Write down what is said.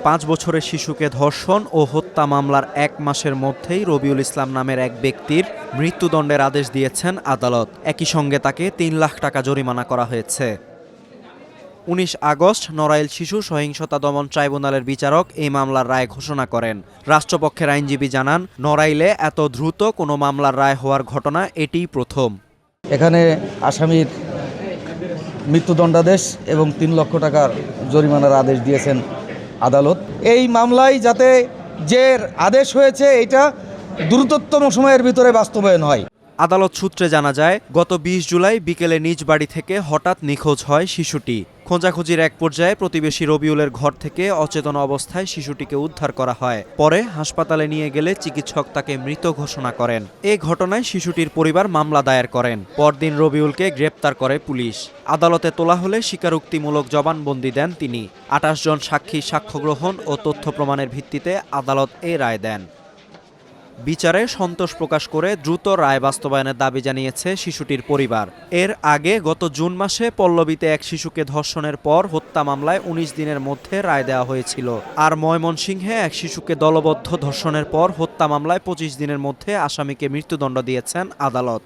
5 বছরের শিশুকে ধর্ষণ ও হত্যা মামলার 1 মাসের মধ্যেই রবিউল ইসলাম নামের এক ব্যক্তির মৃত্যুদণ্ডের আদেশ দিয়েছেন আদালত। একই সঙ্গে তাকে 3 লাখ টাকা জরিমানা করা হয়েছে। 19 আগস্ট নড়াইল শিশু সহিংসতা দমন ট্রাইব্যুনালের বিচারক এই মামলার রায় ঘোষণা করেন। রাষ্ট্রপক্ষের আইনজীবী জানান, নড়াইলে এত দ্রুত কোনো মামলার রায় হওয়ার ঘটনা এটিই প্রথম। এখানে আসামির মৃত্যুদণ্ডাদেশ এবং 3 লক্ষ টাকার জরিমানার আদেশ দিয়েছেন আদালত। এই মামলায় যাতে যে আদেশ হয়েছে এটা দ্রুততম সময়ের ভিতরে বাস্তবায়ন হয়। আদালত সূত্রে জানা যায়, গত 20 জুলাই বিকেলে নিজ বাড়ি থেকে হঠাৎ নিখোঁজ হয় শিশুটি। খোঁজাখুঁজির এক পর্যায়ে প্রতিবেশী রবিউলের ঘর থেকে অচেতন অবস্থায় শিশুটিকে উদ্ধার করা হয়। পরে হাসপাতালে নিয়ে গেলে চিকিৎসক তাকে মৃত ঘোষণা করেন। এ ঘটনায় শিশুটির পরিবার মামলা দায়ের করেন। পরদিন রবিউলকে গ্রেপ্তার করে পুলিশ। আদালতে তোলা হলে স্বীকারোক্তিমূলক জবানবন্দি দেন তিনি। 28 জন সাক্ষী সাক্ষ্য গ্রহণ ও তথ্য প্রমাণের ভিত্তিতে আদালত এ রায় দেন। বিচারে সন্তোষ প্রকাশ করে দ্রুত রায় বাস্তবায়নের দাবি জানিয়েছে শিশুটির পরিবার। এর আগে গত জুন মাসে পল্লবীতে এক শিশুকে ধর্ষণের পর হত্যা মামলায় 19 দিনের মধ্যে রায় দেওয়া হয়েছিল। আর ময়মনসিংহে এক শিশুকে দলবদ্ধ ধর্ষণের পর হত্যা মামলায় 25 দিনের মধ্যে আসামিকে মৃত্যুদণ্ড দিয়েছেন আদালত।